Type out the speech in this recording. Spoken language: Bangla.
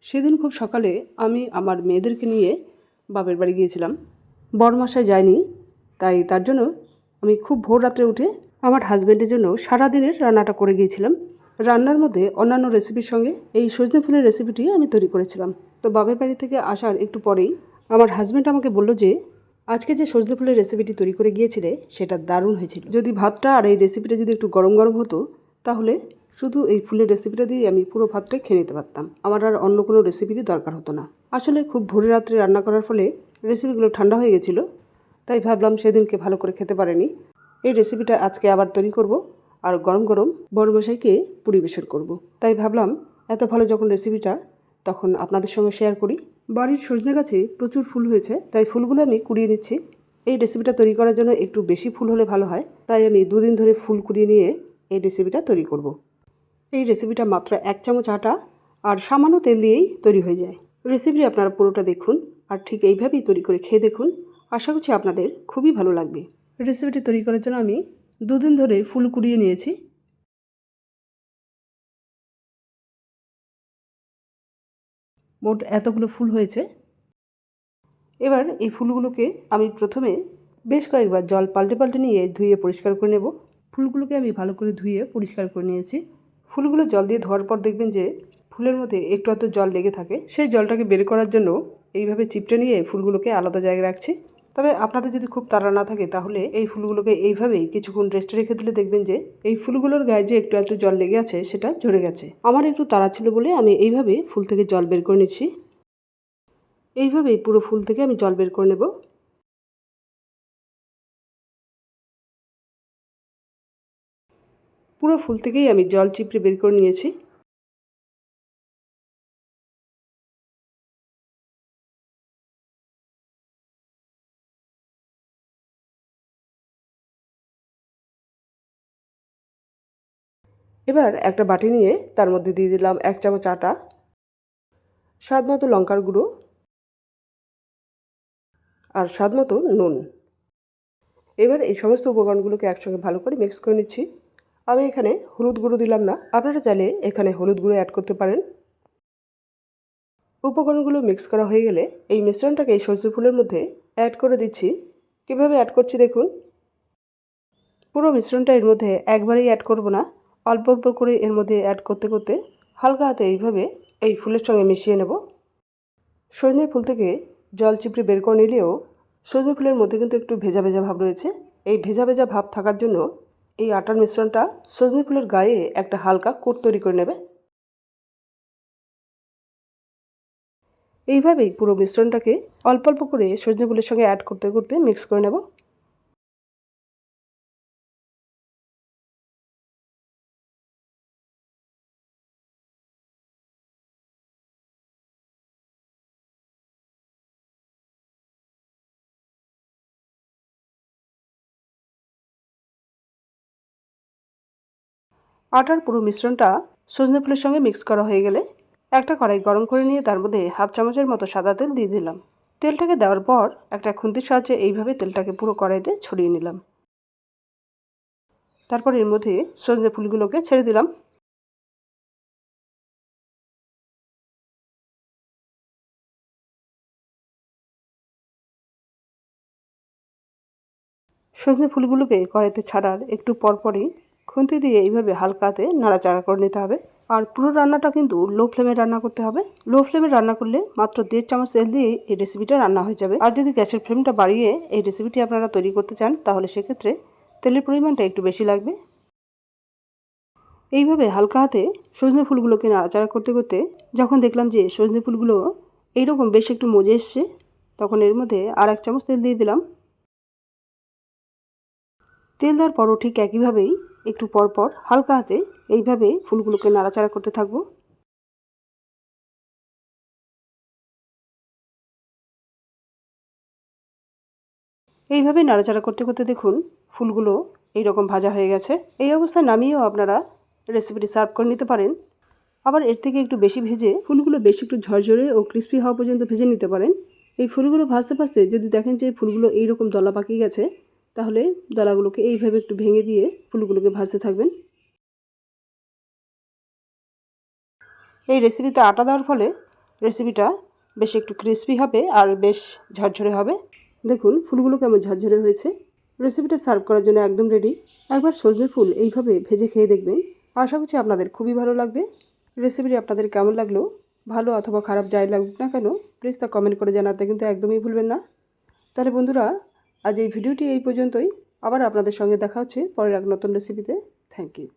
সেদিন খুব সকালে আমি আমার মেয়েদেরকে নিয়ে বাপের বাড়ি গিয়েছিলাম। বড়মশাই যায়নি, তাই তার জন্য আমি খুব ভোর রাত্রে উঠে আমার হাজব্যান্ডের জন্য সারাদিনের রান্নাটা করে গিয়েছিলাম। রান্নার মধ্যে অন্যান্য রেসিপির সঙ্গে এই সজনে ফুলের রেসিপিটি আমি তৈরি করেছিলাম। তো বাপের বাড়ি থেকে আসার একটু পরেই আমার হাজব্যান্ড আমাকে বলল যে আজকে যে সজনে ফুলের রেসিপিটি তৈরি করে গিয়েছিলে সেটা দারুণ হয়েছিল। যদি ভাতটা আর এই রেসিপিটা যদি একটু গরম গরম হতো তাহলে শুধু এই ফুলের রেসিপিটা দিয়ে আমি পুরো ভাতটাই খেয়ে নিতে পারতাম। আমার আর অন্য কোনো রেসিপিরই দরকার হতো না। আসলে খুব ভোরে রাত্রে রান্না করার ফলে রেসিপিগুলো ঠান্ডা হয়ে গেছিলো, তাই ভাবলাম সেদিনকে ভালো করে খেতে পারেনি। এই রেসিপিটা আজকে আবার তৈরি করব আর গরম গরম বড়মশাইকে পরিবেশন করব। তাই ভাবলাম এত ভালো যখন রেসিপিটা, তখন আপনাদের সঙ্গে শেয়ার করি। বাড়ির সজনে গাছে প্রচুর ফুল হয়েছে, তাই ফুলগুলো আমি কুড়িয়ে নিচ্ছি। এই রেসিপিটা তৈরি করার জন্য একটু বেশি ফুল হলে ভালো হয়, তাই আমি 2 দিন ধরে ফুল কুড়িয়ে নিয়ে এই রেসিপিটা তৈরি করব। এই রেসিপিটা মাত্র 1 চামচ আটা আর সামান্য তেল দিয়েই তৈরি হয়ে যায়। রেসিপি আপনারা পুরোটা দেখুন আর ঠিক এইভাবেই তৈরি করে খেয়ে দেখুন। আশা করছি আপনাদের খুবই ভালো লাগবে। রেসিপিটি তৈরি করার জন্য আমি 2 দিন ধরে ফুল কুড়িয়ে নিয়েছি। মোট এতগুলো ফুল হয়েছে। এবার এই ফুলগুলোকে আমি প্রথমে বেশ কয়েকবার জল পাল্টে পাল্টে নিয়ে ধুয়ে পরিষ্কার করে নেব। ফুলগুলোকে আমি ভালো করে ধুয়ে পরিষ্কার করে নিয়েছি। ফুলগুলো জল দিয়ে ধোয়ার পর দেখবেন যে ফুলের মধ্যে একটু আধটু জল লেগে থাকে। সেই জলটাকে বের করার জন্য এইভাবে চিপটে নিয়ে ফুলগুলোকে আলাদা জায়গায় রাখছি। তবে আপনাদের যদি খুব তাড়া না থাকে তাহলে এই ফুলগুলোকে এইভাবেই কিছুক্ষণ রেস্টে রেখে দিলে দেখবেন যে এই ফুলগুলোর গায়ে যে একটু আধটু জল লেগে আছে সেটা ঝরে গেছে। আমার একটু তাড়া ছিল বলে আমি এইভাবে ফুল থেকে জল বের করে নিচ্ছি। এইভাবেই পুরো ফুল থেকে আমি জল বের করে নেব। পুরো ফুল থেকেই আমি জল চিপড়ে বের করে নিয়েছি। এবার একটা বাটি নিয়ে তার মধ্যে দিয়ে দিলাম 1 চামচ আটা, স্বাদ মতো লঙ্কার গুঁড়ো আর স্বাদ মতো নুন। এবার এই সমস্ত উপকরণগুলোকে একসঙ্গে ভালো করে মিক্স করে নিচ্ছি। আমি এখানে হলুদ গুঁড়ো দিলাম না, আপনারা চাইলে এখানে হলুদ গুঁড়ো অ্যাড করতে পারেন। উপকরণগুলো মিক্স করা হয়ে গেলে এই মিশ্রণটাকে এই সজনে ফুলের মধ্যে অ্যাড করে দিচ্ছি। কীভাবে অ্যাড করছি দেখুন। পুরো মিশ্রণটা এর মধ্যে একবারেই অ্যাড করব না, অল্প অল্প করে এর মধ্যে অ্যাড করতে করতে হালকা হাতে এইভাবে এই ফুলের সঙ্গে মিশিয়ে নেব। সজনে ফুল থেকে জল চিপড়ে বের করে নিলেও সজনে ফুলের মধ্যে কিন্তু একটু ভেজা ভেজা ভাব রয়েছে। এই ভেজা ভেজা ভাব থাকার জন্য এই আটার মিশ্রণটা সজনে ফুলের গায়ে একটা হালকা কোট তৈরি করে নেবে। এইভাবেই পুরো মিশ্রণটাকে অল্প অল্প করে সজনে ফুলের সঙ্গে অ্যাড করতে করতে মিক্স করে নেব। আটার পুরো মিশ্রণটা সজনে ফুলের সঙ্গে মিক্স করা হয়ে গেলে একটা কড়াই গরম করে নিয়ে তার মধ্যে 1/2 চামচের মতো সাদা তেল দিয়ে দিলাম। তেলটাকে দেওয়ার পর একটা খুন্তির সাহায্যে এইভাবে তেলটাকে পুরো কড়াইতে ছড়িয়ে নিলাম। তারপর এর মধ্যে সজনে ফুলগুলোকে ছেড়ে দিলাম। সজনে ফুলগুলোকে কড়াইতে ছাড়ার একটু পরপরই খুন্তি দিয়ে এইভাবে হালকা হাতে নাড়াচাড়া করে নিতে হবে। আর পুরো রান্নাটা কিন্তু লো ফ্লেমে রান্না করতে হবে। লো ফ্লেমে রান্না করলে মাত্র 1.5 চামচ তেল দিয়ে এই রেসিপিটা রান্না হয়ে যাবে। আর যদি গ্যাসের ফ্লেমটা বাড়িয়ে এই রেসিপিটি আপনারা তৈরি করতে চান তাহলে সেক্ষেত্রে তেলের পরিমাণটা একটু বেশি লাগবে। এইভাবে হালকা হাতে সজনে ফুলগুলোকে নাড়াচাড়া করতে করতে যখন দেখলাম যে সজনে ফুলগুলো এইরকম বেশ একটু মজে এসছে, তখন এর মধ্যে আর 1 চামচ তেল দিয়ে দিলাম। তেল দেওয়ার পরও ঠিক একইভাবেই একটু পরপর হালকা হাতে এইভাবে ফুলগুলোকে নাড়াচাড়া করতে থাকবো। এইভাবে নাড়াচাড়া করতে করতে দেখুন ফুলগুলো এইরকম ভাজা হয়ে গেছে। এই অবস্থায় নামিয়েও আপনারা রেসিপিটি সার্ভ করে নিতে পারেন। আবার এর থেকে একটু বেশি ভেজে ফুলগুলো বেশ একটু ঝরঝরে ও ক্রিস্পি হওয়া পর্যন্ত ভেজে নিতে পারেন। এই ফুলগুলো ভাজতে ভাজতে যদি দেখেন যে ফুলগুলো এইরকম দলা পাকিয়ে গেছে, তাহলে দলাগুলোকে এইভাবে একটু ভেঙে দিয়ে ফুলগুলোকে ভাজতে থাকবেন। এই রেসিপিতে আটা দেওয়ার ফলে রেসিপিটা বেশ একটু ক্রিস্পি হবে আর বেশ ঝরঝরে হবে। দেখুন ফুলগুলো কেমন ঝরঝরে হয়েছে। রেসিপিটা সার্ভ করার জন্য একদম রেডি। একবার সজনে ফুল এইভাবে ভেজে খেয়ে দেখবেন, আশা করছি আপনাদের খুবই ভালো লাগবে। রেসিপিটি আপনাদের কেমন লাগলো, ভালো অথবা খারাপ যাই লাগুক না কেন, প্লিজ তা কমেন্ট করে জানাতে কিন্তু একদমই ভুলবেন না। তাহলে বন্ধুরা, আজ এই ভিডিওটি এই পর্যন্তই। আবার আপনাদের সঙ্গে দেখা হচ্ছে পরের এক নতুন রেসিপিতে। Thank you.